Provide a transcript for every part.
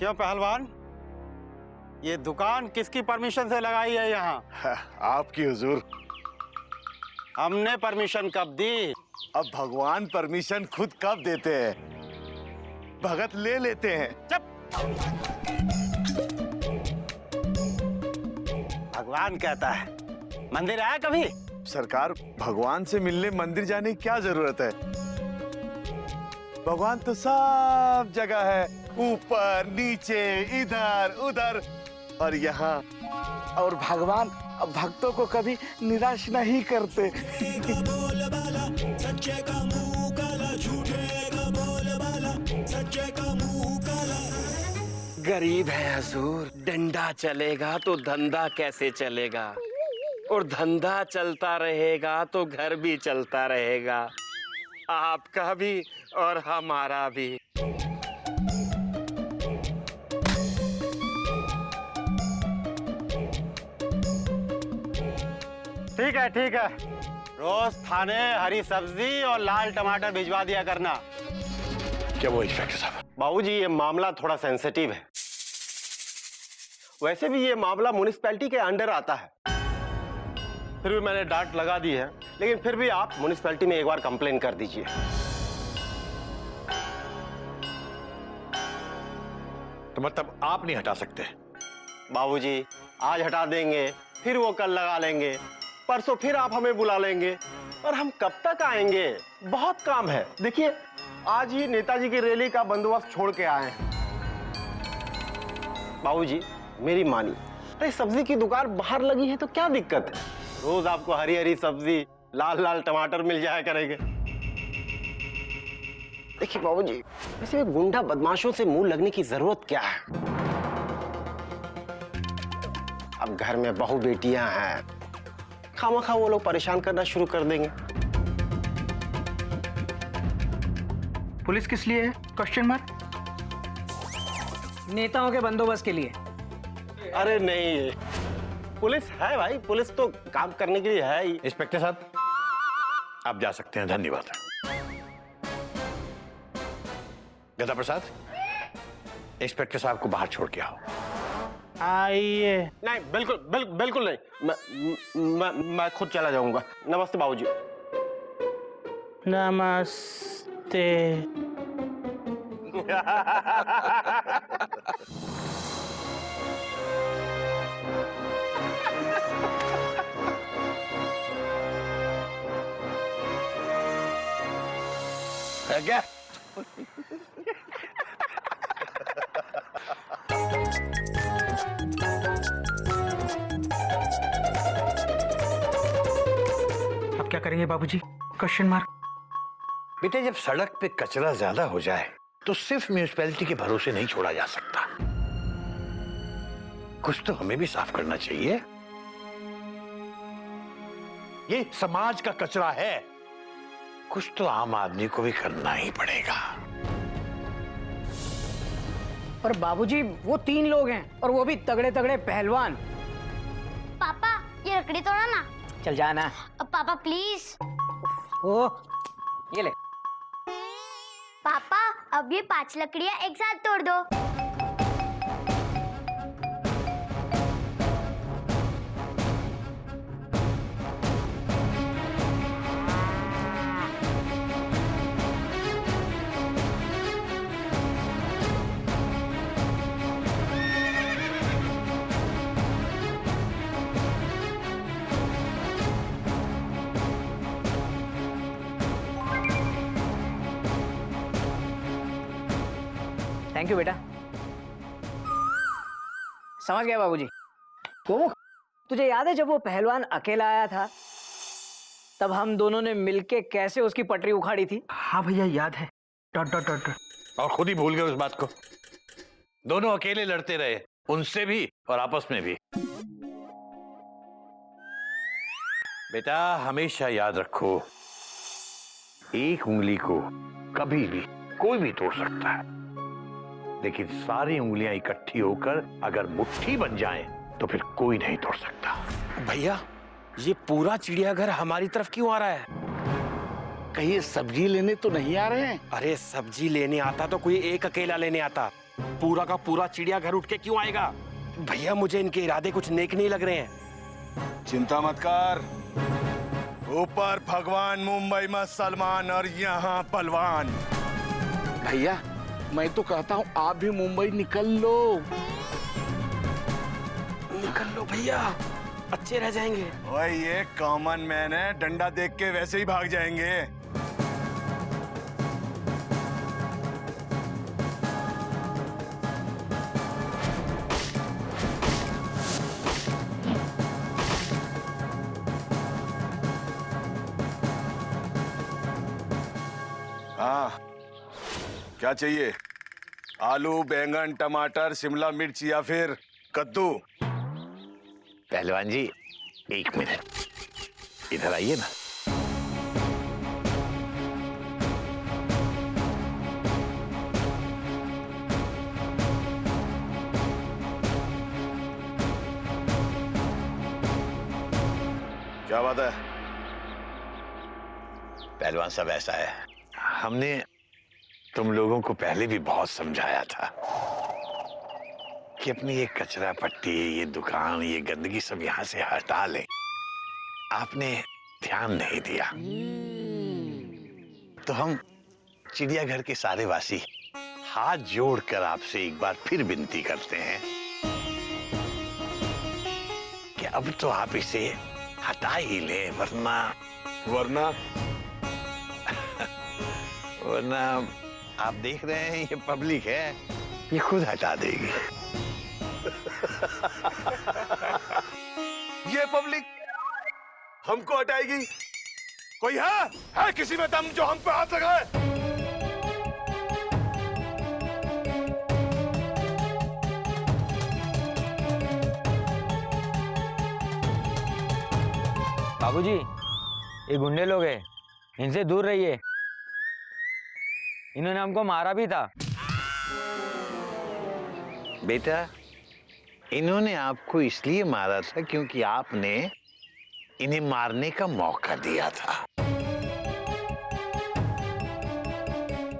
क्यों पहलवान, ये दुकान किसकी परमिशन से लगाई है यहाँ? आपकी हुजूर। हमने परमिशन कब दी? अब भगवान परमिशन खुद कब देते हैं, भगत ले लेते हैं। चुप। भगवान कहता है, मंदिर आया कभी? सरकार, भगवान से मिलने मंदिर जाने की क्या जरूरत है? भगवान तो सब जगह है, ऊपर नीचे इधर उधर और यहाँ। और भगवान भक्तों को कभी निराश नहीं करते। गरीब है हुजूर, डंडा चलेगा तो धंधा कैसे चलेगा, और धंधा चलता रहेगा तो घर भी चलता रहेगा, आपका भी और हमारा भी। ठीक है ठीक है, रोज थाने हरी सब्जी और लाल टमाटर भिजवा दिया करना। क्या वो इंस्पेक्टर साहब? बाबूजी, ये मामला थोड़ा सेंसिटिव है। वैसे भी ये मामला म्युनिसिपैलिटी के अंडर आता है, फिर भी मैंने डांट लगा दी है, लेकिन फिर भी आप म्युनिसिपैलिटी में एक बार कंप्लेन कर दीजिए। तो मतलब आप नहीं हटा सकते? बाबूजी, आज हटा देंगे, फिर वो कल लगा लेंगे, परसों फिर आप हमें बुला लेंगे, और हम कब तक आएंगे? बहुत काम है। देखिए, आज ही नेताजी की रैली का बंदोबस्त छोड़ के आए हैं। बाबूजी, मेरी मानिए, अरे सब्जी की दुकान बाहर लगी है तो क्या दिक्कत है? रोज आपको हरी हरी सब्जी, लाल लाल टमाटर मिल जाया करेंगे। देखिए बाबूजी, वैसे गुंडा बदमाशों से मुंह लगने की जरूरत क्या है? अब घर में बहू बेटियां हैं, खामखा वो लोग परेशान करना शुरू कर देंगे। पुलिस किस लिए है? Question mark. नेताओं के बंदोबस्त के लिए। अरे नहीं, पुलिस है भाई, पुलिस तो काम करने के लिए है ही। इंस्पेक्टर साहब, आप जा सकते हैं, धन्यवाद। गदा प्रसाद, इंस्पेक्टर साहब को बाहर छोड़ के आओ। आइए। नहीं, बिल्कुल बिल्कुल बिल्कुल नहीं, मैं खुद चला जाऊंगा। नमस्ते बाबूजी। नमस्ते। क्या? अब क्या करेंगे बाबूजी? Question mark. बेटे, जब सड़क पे कचरा ज्यादा हो जाए तो सिर्फ म्युनिसिपैलिटी के भरोसे नहीं छोड़ा जा सकता, कुछ तो हमें भी साफ करना चाहिए। ये समाज का कचरा है, कुछ तो आम आदमी को भी करना ही पड़ेगा। और बाबूजी, वो 3 लोग हैं और वो भी तगड़े तगड़े पहलवान। पापा, ये लकड़ी तोड़ो ना। चल जाना। अब पापा प्लीज। ओ, ये ले। पापा, अब ये 5 लकड़ियां एक साथ तोड़ दो। थैंक यू बेटा। समझ गया बाबूजी। तुझे याद है जब वो पहलवान अकेला आया था, तब हम दोनों ने मिलके कैसे उसकी पटरी उखाड़ी थी? हाँ भैया, याद है। Dot dot dot dot. और खुद ही भूल गए उस बात को। दोनों अकेले लड़ते रहे, उनसे भी और आपस में भी। बेटा, हमेशा याद रखो, एक उंगली को कभी भी कोई भी तोड़ सकता है, लेकिन सारी उंगलियां इकट्ठी होकर अगर मुट्ठी बन जाएं, तो फिर कोई नहीं तोड़ सकता। भैया, ये पूरा चिड़ियाघर हमारी तरफ क्यों आ रहा है? कहीं सब्जी लेने तो नहीं आ रहे हैं? अरे सब्जी लेने आता तो कोई एक अकेला लेने आता, पूरा का पूरा चिड़ियाघर उठ के क्यों आएगा? भैया मुझे इनके इरादे कुछ नेक नहीं लग रहे हैं। चिंता मत कर। ऊपर भगवान, मुंबई में सलमान और यहाँ बलवान। भैया मैं तो कहता हूँ आप भी मुंबई निकल लो। निकल लो भैया, अच्छे रह जाएंगे। ओए ये कॉमन मैन है, डंडा देख के वैसे ही भाग जाएंगे। हाँ, क्या चाहिए? आलू, बैंगन, टमाटर, शिमला मिर्च या फिर कद्दू? पहलवान जी, एक मिनट इधर आइए ना। क्या बात है? पहलवान साहब, ऐसा है, हमने तुम लोगों को पहले भी बहुत समझाया था कि अपनी ये कचरा पट्टी, ये दुकान, ये गंदगी सब यहाँ से हटा लें। आपने ध्यान नहीं दिया। तो हम चिड़ियाघर के सारे वासी हाथ जोड़कर आपसे एक बार फिर विनती करते हैं कि अब तो आप इसे हटा ही लें, वरना आप देख रहे हैं ये पब्लिक है, ये खुद हटा देगी। ये पब्लिक हमको हटाएगी? कोई है किसी में दम जो हम पे हाथ लगाए? बाबूजी, ये गुंडे लोग हैं, इनसे दूर रहिए। इन्होंने हमको मारा भी था। बेटा, इन्होंने आपको इसलिए मारा था क्योंकि आपने इन्हें मारने का मौका दिया था।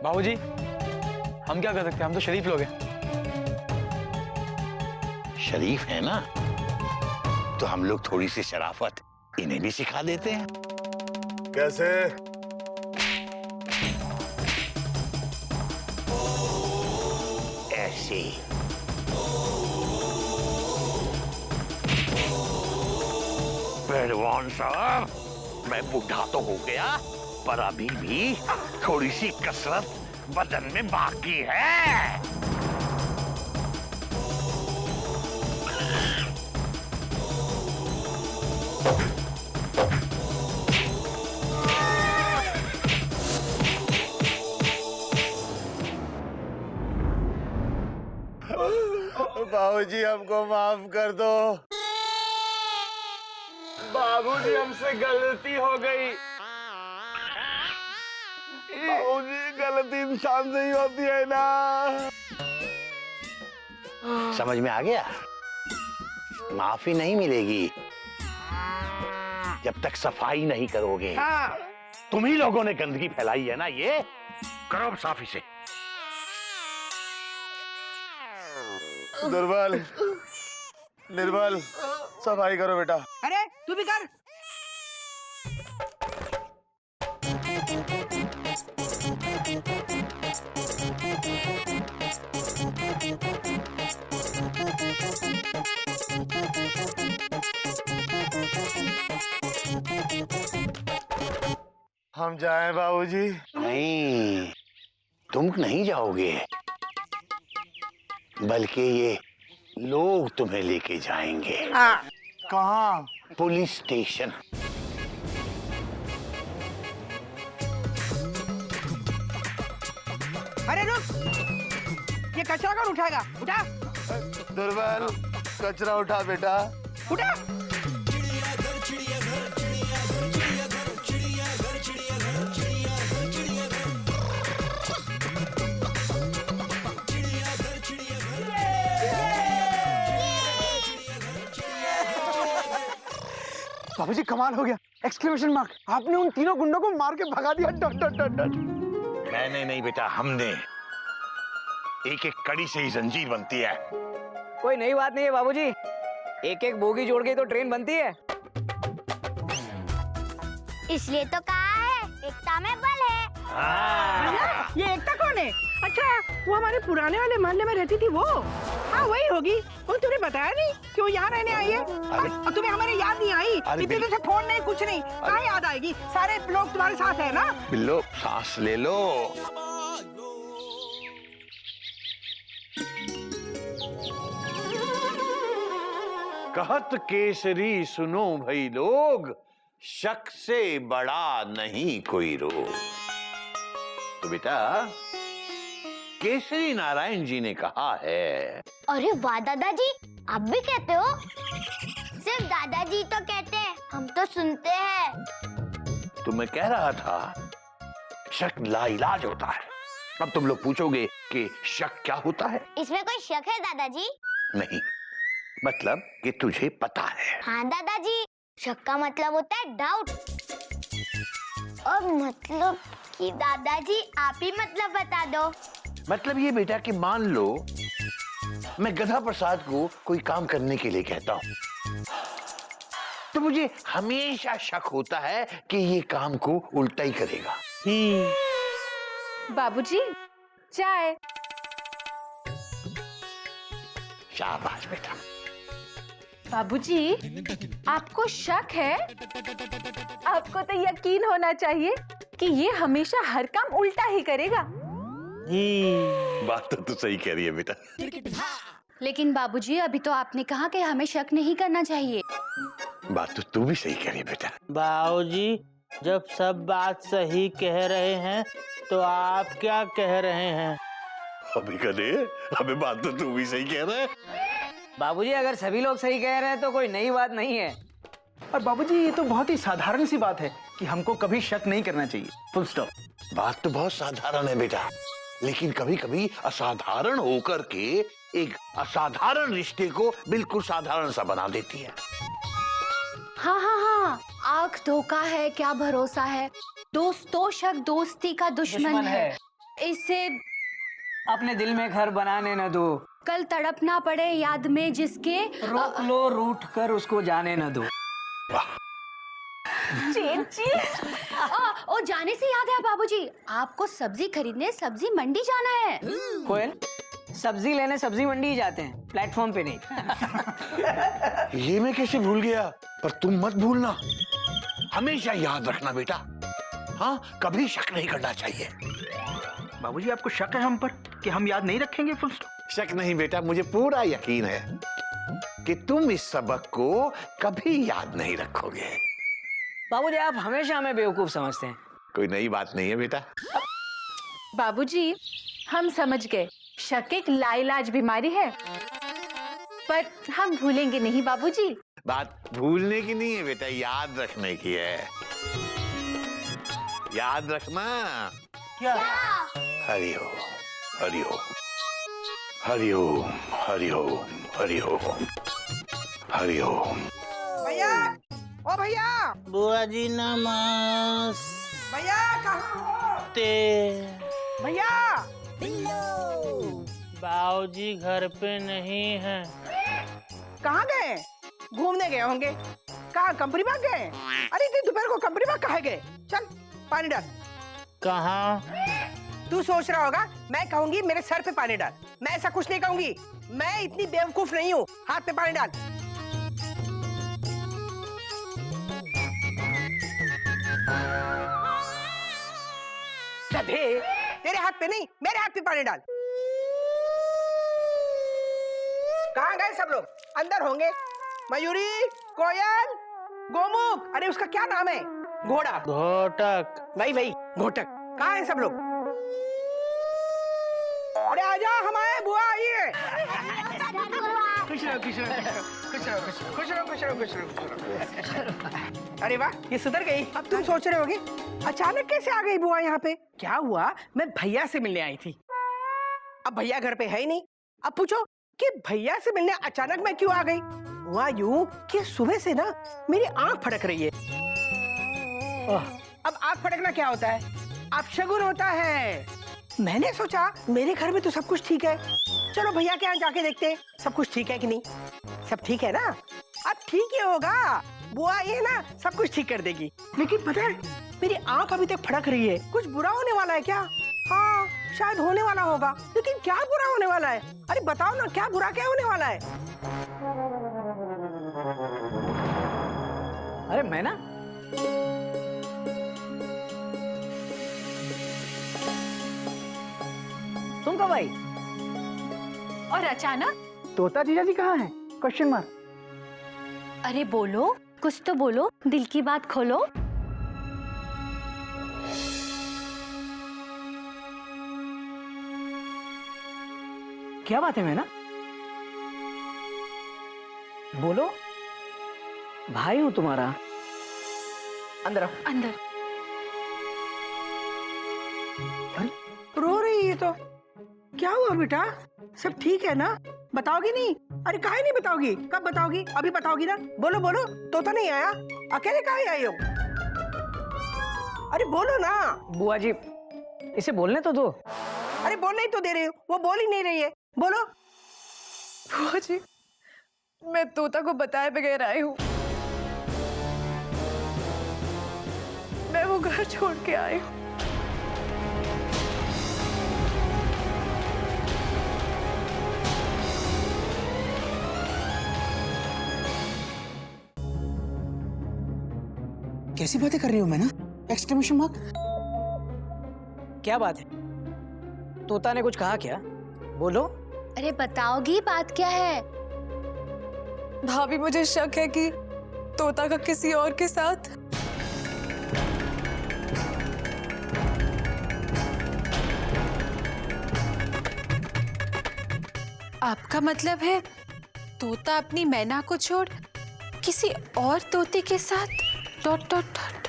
बाबूजी, हम क्या कर सकते हैं? हम तो शरीफ लोग हैं। शरीफ है ना, तो हम लोग थोड़ी सी शराफत इन्हें भी सिखा देते हैं। कैसे? ऐसे। पहलवान साहब, मैं बूढ़ा तो हो गया, पर अभी भी थोड़ी सी कसरत बदन में बाकी है। बाबूजी हमको माफ कर दो। बाबूजी हमसे गलती हो गई। बाबूजी गलती इंसान से ही होती है ना। समझ में आ गया? माफी नहीं मिलेगी जब तक सफाई नहीं करोगे। तुम ही लोगों ने गंदगी फैलाई है ना, ये करो अब साफ इसे। दुर्बल, निर्बल, सफाई करो बेटा। अरे तू भी कर। हम जाएं बाबूजी? नहीं, तुम नहीं जाओगे, बल्कि ये लोग तुम्हें लेके जाएंगे। कहाँ? Police station. अरे रुक, ये कचरा कौन उठाएगा? उठा। दुर्बल, कचरा उठा बेटा। उठा। बाबूजी कमाल हो गया! Exclamation mark! आपने उन तीनों गुंडों को मार के भगा दिया। Dot dot dot dot. नहीं बेटा, हमने एक एक कड़ी से ही जंजीर बनती है। कोई नई बात नहीं है बाबूजी, एक एक बोगी जोड़ के तो ट्रेन बनती है। इसलिए तो कहा है एकता में बल है। ये एकता कौन है? अच्छा, वो हमारे पुराने वाले मोहल्ले में रहती थी वो। हाँ वही होगी। वो तुमने बताया नहीं कि वो यहाँ रहने आई है? और तुम्हें हमारी याद नहीं आई? इतने दिन से फोन नहीं कुछ नहीं, कहाँ याद आएगी? सारे लोग तुम्हारे साथ है ना? बिल्लो सांस ले लो। कहत केसरी सुनो भाई लोग, शक से बड़ा नहीं कोई रोग। तो बेटा केसरी नारायण जी ने कहा है। अरे वाह दादाजी, आप भी कहते हो? सिर्फ दादाजी तो कहते हैं, हम तो सुनते हैं। तो मैं कह रहा था शक लाइलाज होता है। अब तुम लोग पूछोगे कि शक क्या होता है? इसमें कोई शक है दादाजी? नहीं, मतलब कि तुझे पता है। हाँ दादाजी, शक का मतलब होता है डाउट। और मतलब कि दादाजी आप ही मतलब बता दो। मतलब ये बेटा कि मान लो मैं गधा प्रसाद को कोई काम करने के लिए कहता हूँ, तो मुझे हमेशा शक होता है कि ये काम को उल्टा ही करेगा। बाबूजी चाय। शाबाश बेटा। बाबूजी आपको शक है? आपको तो यकीन होना चाहिए कि ये हमेशा हर काम उल्टा ही करेगा। बात तो तू सही कह रही है बेटा। लेकिन बाबूजी अभी तो आपने कहा कि हमें शक नहीं करना चाहिए। बात तो तू भी सही कह रही है बेटा। बाबूजी जब सब बात सही कह रहे हैं तो आप क्या कह रहे हैं? अभी कदे अबे बात तो तू भी सही कह रहा है। बाबूजी अगर सभी लोग सही कह रहे हैं तो कोई नई बात नहीं है। और बाबूजी ये तो बहुत ही साधारण सी बात है कि हमको कभी शक नहीं करना चाहिए, फुल स्टॉप। बात तो बहुत साधारण है बेटा, लेकिन कभी कभी असाधारण होकर के एक असाधारण रिश्ते को बिल्कुल साधारण सा बना देती है। हाँ हाँ हाँ, आँख धोखा है क्या भरोसा है, दोस्तों शक दोस्ती का दुश्मन है। इसे अपने दिल में घर बनाने न दो, कल तड़पना पड़े याद में जिसके, रोक लो रूठ कर उसको जाने न दो। ओ जाने से याद है बाबूजी, आपको सब्जी खरीदने सब्जी मंडी जाना है। कोयल, सब्जी लेने सब्जी मंडी ही जाते हैं, प्लेटफॉर्म पे नहीं। ये मैं कैसे भूल गया, पर तुम मत भूलना, हमेशा याद रखना बेटा। हाँ, कभी शक नहीं करना चाहिए। बाबूजी आपको शक है हम पर कि हम याद नहीं रखेंगे, फुल स्टॉप? शक नहीं बेटा, मुझे पूरा यकीन है कि तुम इस सबक को कभी याद नहीं रखोगे। बाबूजी आप हमेशा हमें बेवकूफ समझते हैं। कोई नई बात नहीं है बेटा। बाबूजी हम समझ गए, शक एक लाइलाज बीमारी है, पर हम भूलेंगे नहीं बाबूजी। बात भूलने की नहीं है बेटा, याद रखने की है। याद रखना। क्या? हरि ओम, हरि ओम, हरि ओम, हरि ओम, हरि ओम, हरि ओम। भैया, ओ भैया, बुआ जी नमस्ते। भैया कहाँ हो? भैया बाबूजी घर पे नहीं है। कहाँ गए? घूमने गए होंगे। कहाँ कंपनी बाग गए? अरे इतनी दोपहर को कंपनी बाग कहाँ गए? चल पानी डाल। कहाँ? तू सोच रहा होगा मैं कहूंगी मेरे सर पे पानी डाल। मैं ऐसा कुछ नहीं कहूंगी, मैं इतनी बेवकूफ नहीं हूँ। हाथ पे पानी डाल। गधे, तेरे हाथ पे नहीं मेरे हाथ पे पानी डाल। कहाँ गए सब लोग? अंदर होंगे। मयूरी, कोयल, गोमुख, अरे उसका क्या नाम है? घोड़ा। घोटक। भाई घोटक। कहाँ हैं सब लोग? अरे आजा, हम आए, बुआ आई है। खुश रहो, खुश रहो, खुश रहो, खुश रहो, खुश रहो, खुश रहो, खुश रहो। अरे वाह, ये सुधर गई। अब तुम सोच रहे होगे अचानक कैसे आ गई बुआ यहाँ पे? क्या हुआ? मैं भैया से मिलने आई थी। अब भैया घर पे है ही नहीं। अब पूछो कि भैया से मिलने अचानक मैं क्यों आ गई? हुआ यूं कि सुबह से ना मेरी आंख फटक रही है। अब आंख फटकना क्या होता है? अपशगुन होता है। मैंने सोचा मेरे घर में तो सब कुछ ठीक है, चलो भैया के यहाँ जाके देखते हैं सब कुछ ठीक है कि नहीं। सब ठीक है ना? अब ठीक ही होगा, बुआ ये ना सब कुछ ठीक कर देगी। लेकिन पता है मेरी आंख अभी तक फड़क रही है, कुछ बुरा होने वाला है क्या? हाँ शायद होने वाला होगा, लेकिन क्या बुरा होने वाला है? अरे बताओ ना, क्या बुरा क्या होने वाला है? अरे मैं ना तुम कब आई? और अचानक? तोता जीजा जी कहाँ हैं? Question mark. अरे बोलो, कुछ तो बोलो, दिल की बात खोलो। क्या बात है मैना? बोलो, भाई हूं तुम्हारा। अंदर आओ। अंदर। रो रही है तो क्या हुआ बेटा? सब ठीक है ना? बताओगी नहीं? अरे काहे नहीं बताओगी? कब बताओगी? अभी बताओगी ना? बोलो बोलो, तोता नहीं आया? अकेले काहे आई हो? अरे बोलो ना। बुआ जी इसे बोलने तो दो। अरे बोलने ही तो दे रही हूँ, वो बोल ही नहीं रही है, बोलो। बुआ जी मैं तोता को बताए बगैर आई हूँ, मैं वो घर छोड़ के आई हूँ। कैसी बातें कर रही हो मैं ना? Exclamation mark. क्या बात है? तोता ने कुछ कहा क्या? बोलो। अरे बताओगी बात क्या है? भाभी मुझे शक है कि तोता का किसी और के साथ। आपका मतलब है तोता अपनी मैना को छोड़ किसी और तोते के साथ? Dot dot dot.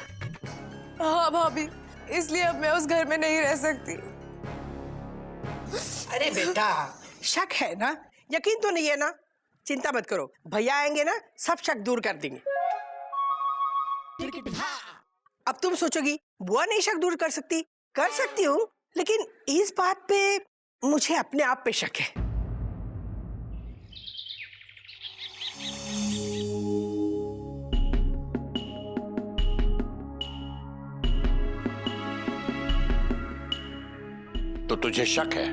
हाँ भाभी, इसलिए अब मैं उस घर में नहीं रह सकती। अरे बेटा शक है ना? यकीन तो नहीं है ना? चिंता मत करो, भैया आएंगे ना सब शक दूर कर देंगे। अब तुम सोचोगी बुआ नहीं शक दूर कर सकती? कर सकती हूँ, लेकिन इस बात पे मुझे अपने आप पे शक है। तो तुझे शक है?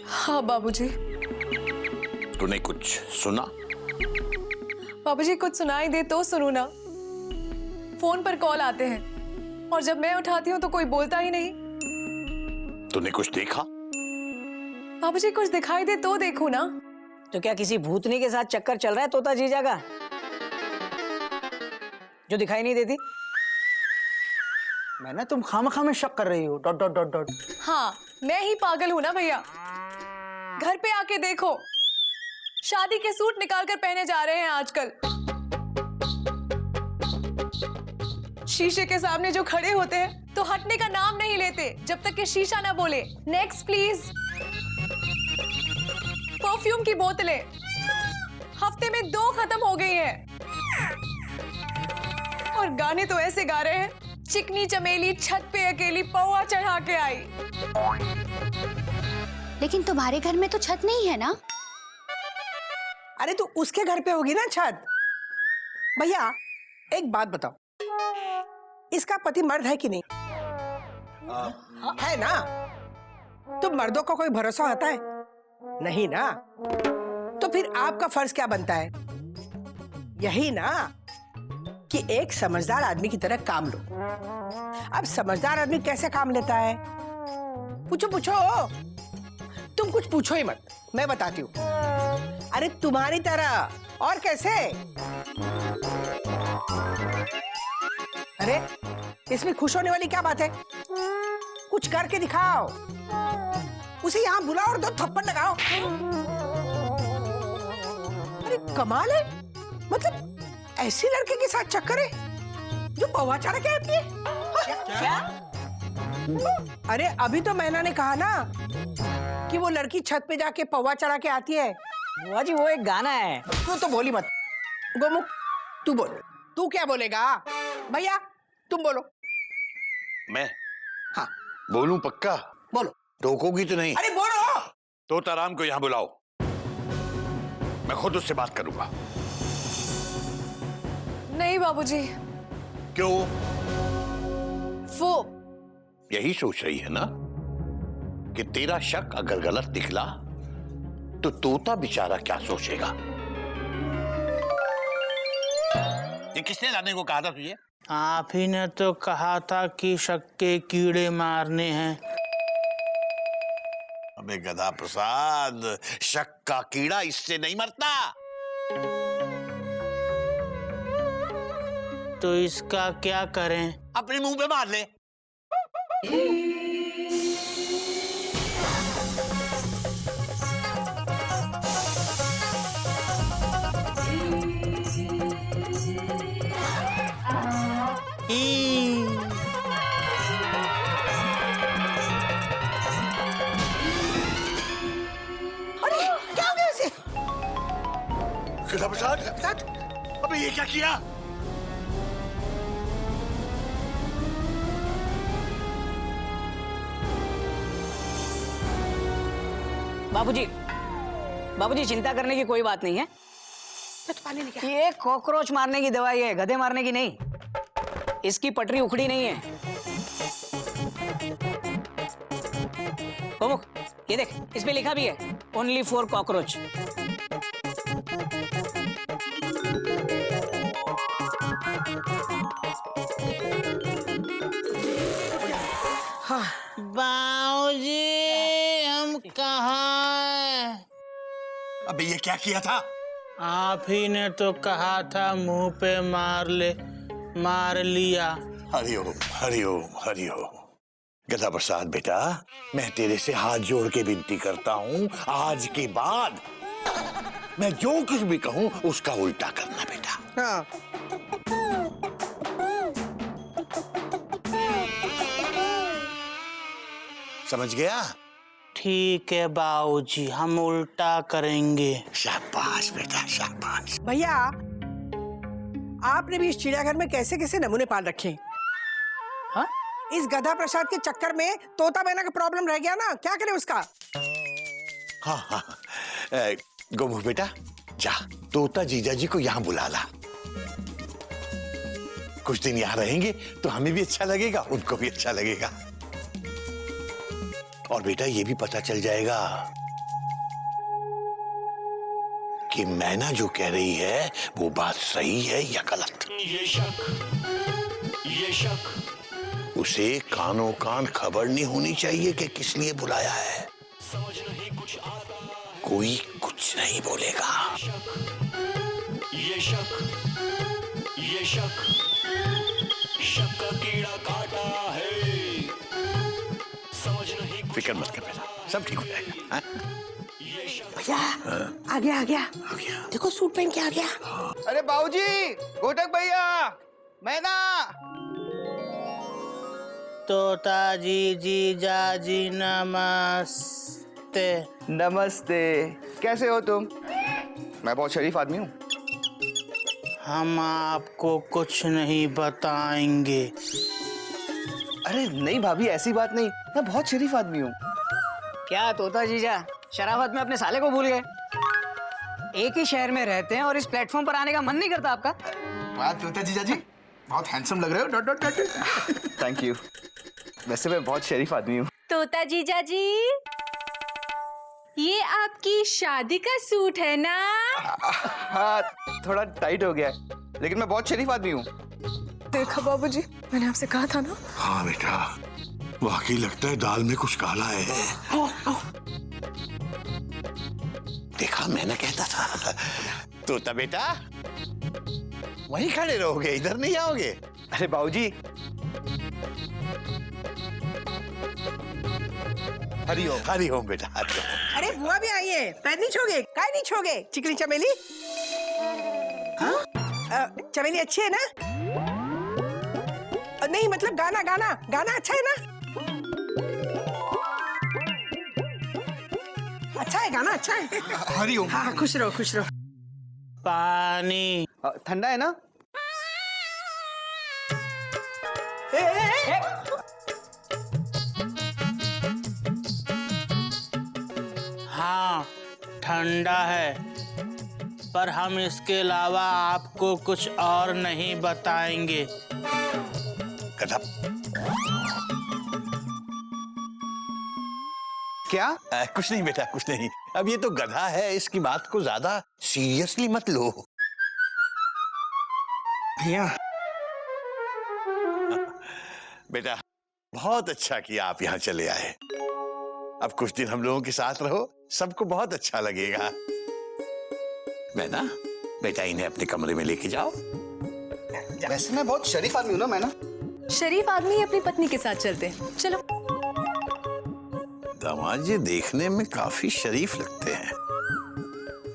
हाँ बाबूजी। तूने कुछ सुना? बाबूजी कुछ सुनाई दे तो सुनू ना। फोन पर कॉल आते हैं और जब मैं उठाती हूँ तो कोई बोलता ही नहीं। तूने कुछ देखा? बाबूजी कुछ दिखाई दे तो देखू ना। तो क्या किसी भूतनी के साथ चक्कर चल रहा है तोता जीजा का, जो दिखाई नहीं देती? मैं ना तुम खामखा में शक कर रही हो। Dot dot dot dot. हाँ मैं ही पागल हूँ ना भैया। घर पे आके देखो, शादी के सूट निकाल कर पहने जा रहे हैं आजकल। शीशे के सामने जो खड़े होते हैं तो हटने का नाम नहीं लेते जब तक कि शीशा ना बोले नेक्स्ट प्लीज। परफ्यूम की बोतलें हफ्ते में 2 खत्म हो गई हैं। और गाने तो ऐसे गा रहे हैं, चिकनी चमेली छत पे अकेली पौआ चढ़ा के आई। लेकिन तुम्हारे घर में तो छत नहीं है ना? अरे तो उसके घर पे होगी ना छत। भैया एक बात बताओ, इसका पति मर्द है कि नहीं? है ना? तो मर्दों को कोई भरोसा होता है? नहीं ना? तो फिर आपका फर्ज क्या बनता है? यही ना कि एक समझदार आदमी की तरह काम लो। अब समझदार आदमी कैसे काम लेता है? पूछो पूछो, तुम कुछ पूछो ही मत, मैं बताती हूँ। अरे तुम्हारी तरह, और कैसे? अरे इसमें खुश होने वाली क्या बात है? कुछ करके दिखाओ, उसे यहाँ बुलाओ और 2 थप्पड़ लगाओ। अरे कमाल है, मतलब ऐसी लड़के के साथ चक्कर है जो पौवा चढ़ा के आती है। क्या? अरे अभी तो मैना ने कहा ना कि वो लड़की छत पे जाके पौवा चढ़ा के आती है। बुआ जी वो एक गाना है। तो बोली मत। गोमुख तू बोल, तू क्या बोलेगा? भैया तुम बोलो। मैं? हाँ बोलूं पक्का? बोलो। टोकोगी तो नहीं? अरे बोलो। तोताराम को यहाँ बुलाओ, मैं खुद उससे बात करूंगा। नहीं बाबूजी। क्यों? वो यही सोच रही है ना कि तेरा शक अगर गलत निकला तो तोता बेचारा क्या सोचेगा? ये किसने लाने को कहा था तुझे? आप ही ने तो कहा था कि शक के कीड़े मारने हैं। अबे गधा प्रसाद, शक का कीड़ा इससे नहीं मरता। तो इसका क्या करें? अपने मुंह पे मार ले। अरे क्या हो गया इसे? गधा प्रसाद, अबे ये क्या किया? बाबूजी चिंता करने की कोई बात नहीं है। ये कॉकरोच मारने की दवाई है, गधे मारने की नहीं। इसकी पटरी उखड़ी नहीं है। गोमुख, ये देख, इस पे लिखा भी है ओनली फॉर कॉकरोच। बाबूजी हम कहाँ हैं? अबे ये क्या किया था? आप ही ने तो कहा था मुंह पे मार ले, मार लिया। हरिओम हरिओम हरिओम। गधा प्रसाद बेटा, मैं तेरे से हाथ जोड़ के विनती करता हूँ, आज के बाद मैं जो कुछ भी कहूँ उसका उल्टा करना बेटा। हाँ। समझ गया? ठीक है बाबूजी, हम उल्टा करेंगे। शाबाश बेटा शाबाश। भैया आपने भी इस चिड़ियाघर में कैसे कैसे नमूने पाल रखे हैं? हाँ? इस गधा प्रसाद के चक्कर में तोता मैना का प्रॉब्लम रह गया ना, क्या करे उसका? हाँ हाँ गोमुख बेटा, जा तोता जीजा जी को यहाँ बुला ला। कुछ दिन यहाँ रहेंगे तो हमें भी अच्छा लगेगा, उनको भी अच्छा लगेगा। और बेटा ये भी पता चल जाएगा कि मैना जो कह रही है वो बात सही है या गलत। ये शक उसे कानों कान खबर नहीं होनी चाहिए कि किस लिए बुलाया है। कोई कुछ नहीं बोलेगा। ये शक का कीड़ा काटा है। फिक्र मत कर बेटा, सब ठीक हो जाएगा। भैया आ गया। देखो सूट पहन के आ गया। अरे बाबूजी, घोटक भैया, मैना। तोता जी जीजा जी नमस्ते। नमस्ते, कैसे हो तुम? मैं बहुत शरीफ आदमी हूँ। हम आपको कुछ नहीं बताएंगे। अरे नहीं भाभी, ऐसी बात नहीं, मैं बहुत शरीफ आदमी हूँ। क्या तोता जीजा शराफत में अपने साले को भूल गए? एक ही शहर में रहते हैं और इस प्लेटफॉर्म पर आने का मन नहीं करता आपका? वाह तोता जीजा जी, बहुत हैंडसम लग रहे हो। Dot dot dot. Thank you. वैसे मैं बहुत शरीफ आदमी हूँ। तोता जीजा जी, ये आपकी शादी का सूट है ना? हाँ थोड़ा टाइट हो गया है, लेकिन मैं बहुत शरीफ आदमी हूँ। देखा बाबूजी, मैंने आपसे कहा था ना। हाँ बेटा, वाकई लगता है दाल में कुछ काला है। देखा, मैंने कहता था। तोता बेटा वहीं खड़े रहोगे, इधर नहीं आओगे? अरे बाबूजी, हरिओम हरिओम बेटा हरिओम। अरे बुआ भी आई है, पैर नहीं छोगे? काय नहीं छोगे? चिकनी चमेली। हाँ? चमेली अच्छी है ना? नहीं मतलब गाना अच्छा है ना? अच्छा है गाना, अच्छा है। हरिओम। हाँ खुश रहो। पानी ठंडा है ना? ठंडा है, पर हम इसके अलावा आपको कुछ और नहीं बताएंगे। गधा। क्या? कुछ नहीं बेटा, कुछ नहीं। अब ये तो गधा है, इसकी बात को ज्यादा सीरियसली मत लो। भैया बेटा बहुत अच्छा किया आप यहाँ चले आए। अब कुछ दिन हम लोगों के साथ रहो, सबको बहुत अच्छा लगेगा। मैं ना बेटा इन्हें अपने कमरे में लेके जाओ। वैसे मैं बहुत शरीफ आदमी हूँ ना, मैं ना। शरीफ आदमी अपनी पत्नी के साथ चलते हैं। चलो। दामाद जी देखने में काफी शरीफ लगते हैं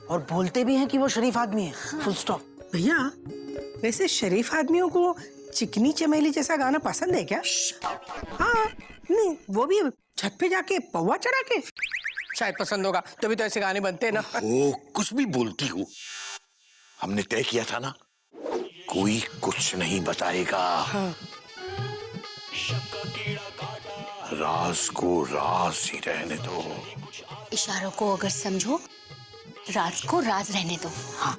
और बोलते भी हैं कि वो शरीफ आदमी है। Full stop. भैया वैसे शरीफ आदमियों को चिकनी चमेली जैसा गाना पसंद है क्या? हाँ, नहीं वो भी छत पे जाके पौवा चढ़ा के शायद पसंद होगा, तभी तो ऐसे गाने बनते हैं ना। ओ, कुछ भी बोलती हूँ। हमने तय किया था ना, कोई कुछ नहीं बताएगा। हाँ। राज को राज ही रहने दो। इशारों को अगर समझो, राज को राज रहने दो। हाँ।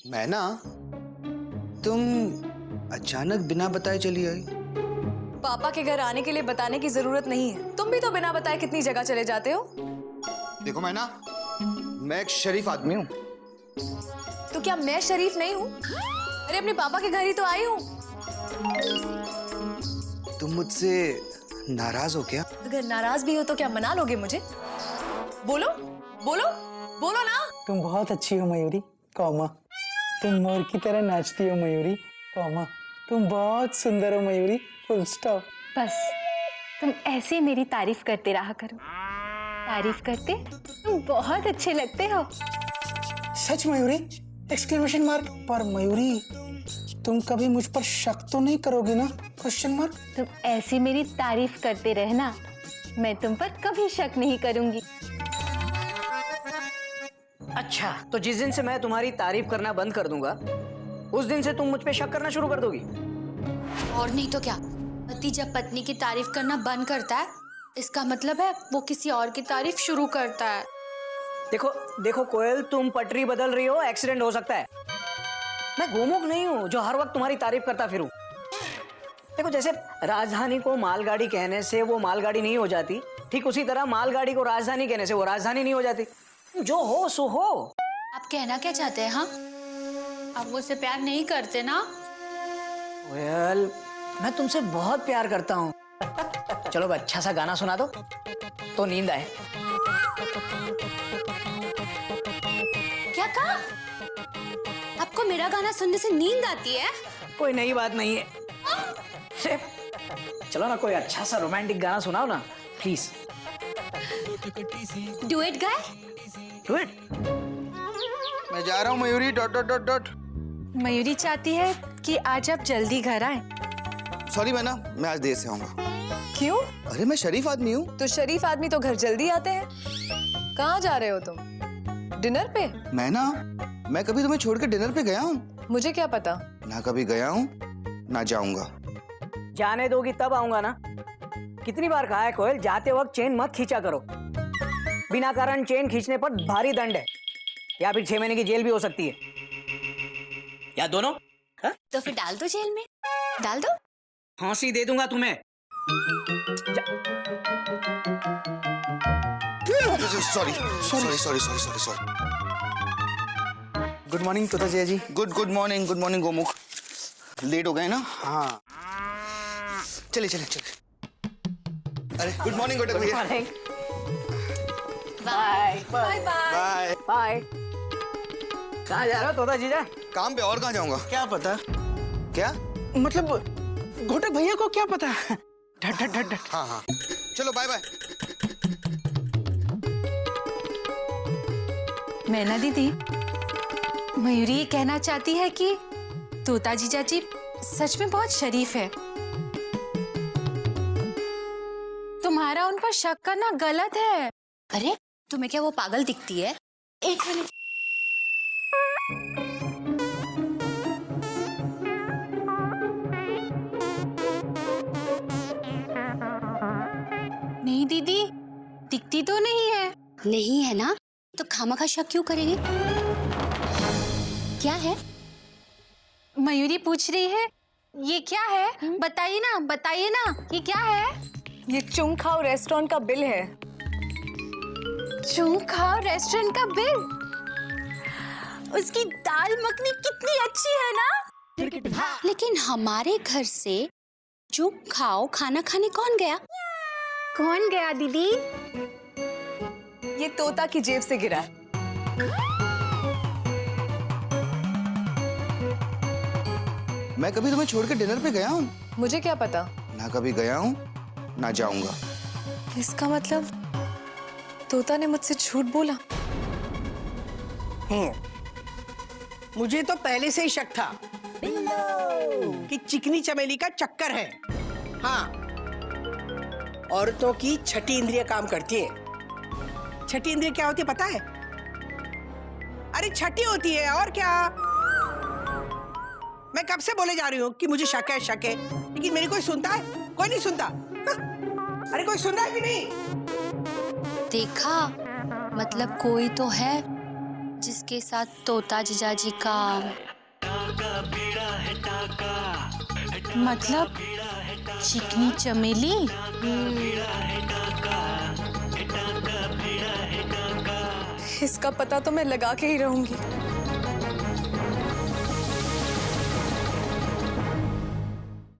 मैं ना, तुम अचानक बिना बताए चली आई। पापा के घर आने के लिए बताने की जरूरत नहीं है। तुम भी तो बिना बताए कितनी जगह चले जाते हो। देखो मैं एक शरीफ आदमी हूँ। तो क्या मैं शरीफ नहीं हूँ? अरे अपने पापा के घर ही तो आई हूँ। तुम मुझसे नाराज हो क्या? अगर नाराज भी हो तो क्या मना लोगे मुझे? बोलो बोलो बोलो ना। तुम बहुत अच्छी हो मयूरी, कौमा। तुम मोर की तरह नाचती हो मयूरी, कौमा। तुम बहुत सुंदर हो मयूरी, फुल स्टॉप। बस तुम ऐसे मेरी तारीफ करते रहा करो। तारीफ करते तुम बहुत अच्छे लगते हो। सच मयूरी? Exclamation mark. पर मयूरी तुम कभी मुझ पर शक तो नहीं करोगी ना? Question mark. तुम ऐसे मेरी तारीफ करते रहना, मैं तुम पर कभी शक नहीं करूंगी। अच्छा, तो जिस दिन से मैं तुम्हारी तारीफ करना बंद कर दूंगा, उस दिन से तुम मुझ पे शक करना शुरू कर दोगी। और नहीं तो क्या, पति जब पत्नी की तारीफ करना बंद करता है, इसका मतलब है वो किसी और की तारीफ शुरू करता है। देखो देखो कोयल, तुम पटरी बदल रही हो, एक्सीडेंट हो सकता है। मैं गोमुख नहीं हूँ जो हर वक्त तुम्हारी तारीफ करता फिरूं। देखो, जैसे राजधानी को मालगाड़ी कहने से वो मालगाड़ी नहीं हो जाती, ठीक उसी तरह मालगाड़ी को राजधानी कहने से वो राजधानी नहीं हो जाती। जो हो सो हो। आप कहना क्या चाहते हैं? हाँ, आप वो से प्यार नहीं करते ना? कोयल, मैं तुमसे बहुत प्यार करता हूँ। चलो अच्छा सा गाना सुना दो तो नींद आए। क्या कहा? आपको मेरा गाना सुनने से नींद आती है? कोई नई बात नहीं है। चलो ना, कोई अच्छा सा रोमांटिक गाना सुनाओ ना प्लीज। डुएट गाए? डुएट? मैं जा रहा हूँ Mayuri, dot dot dot dot. Mayuri चाहती है कि आज आप जल्दी घर आए। सॉरी मैं आज देर से आऊंगा। क्यों? अरे मैं शरीफ आदमी हूँ। तो शरीफ आदमी तो घर जल्दी आते हैं। कहाँ जा रहे हो तुम? डिनर पे? मैं कभी तुम्हें छोड़ के डिनर पे गया हूँ? मुझे क्या पता। ना कभी गया हूँ ना जाऊंगा। जाने दोगी तब आऊंगा ना। कितनी बार कहा है कोयल, जाते वक्त चेन मत खींचा करो। बिना कारण चेन खींचने पर भारी दंड है, या फिर 6 महीने की जेल भी हो सकती है, या दोनों। हा? तो फिर डाल दो जेल में, डाल दो। फांसी दे दूंगा तुम्हें। Sorry sorry sorry sorry sorry sorry. Good morning तोता जिया जी। Good morning Gomukh. लेट हो गए ना? हाँ, चले चले चले। अरे गुड मॉर्निंग गोटक भैया। Bye bye bye bye. कहाँ जा रहे हो तोता जीजा? काम पे। और कहाँ जाऊंगा? क्या पता? क्या मतलब घोटक भैया को क्या पता? ढट ढट ढट ढट। हाँ, चलो बाय बाय। मैना दीदी, मयूरी ये कहना चाहती है कि तोता जीजा जी सच में बहुत शरीफ है। तुम्हारा उन पर शक करना गलत है। अरे तुम्हें क्या वो पागल दिखती है? एक मिनट। दिखती तो नहीं है। नहीं है ना, तो खामखा शक क्यों करेंगे? क्या है? मयूरी पूछ रही है ये क्या है, बताइए ना ये क्या है? ये चुंग खाओ रेस्टोरेंट का बिल है। चुंग खाओ रेस्टोरेंट का बिल? उसकी दाल मखनी कितनी अच्छी है ना। लेकिन हमारे घर से चुंग खाओ खाना खाने कौन गया? कौन गया दीदी? ये तोता की जेब से गिरा। मैं कभी तुम्हें छोड़ के डिनर पे गया हूँ? मुझे क्या पता। ना कभी गया हूँ ना जाऊंगा। इसका मतलब तोता ने मुझसे झूठ बोला। मुझे तो पहले से ही शक था कि चिकनी चमेली का चक्कर है। हाँ, औरतों की छठी इंद्रिय काम करती है। छठी इंद्रिय क्या होती है पता है? अरे छठी होती है और क्या। मैं कब से बोले जा रही हूँ कि मुझे शक है, लेकिन मेरी कोई सुनता है? कोई नहीं सुनता। अरे कोई सुन रहा है कि नहीं? देखा, मतलब कोई तो है जिसके साथ तोता जीजाजी का मतलब चिकनी चमेली? इसका पता तो मैं लगा के ही रहूंगी।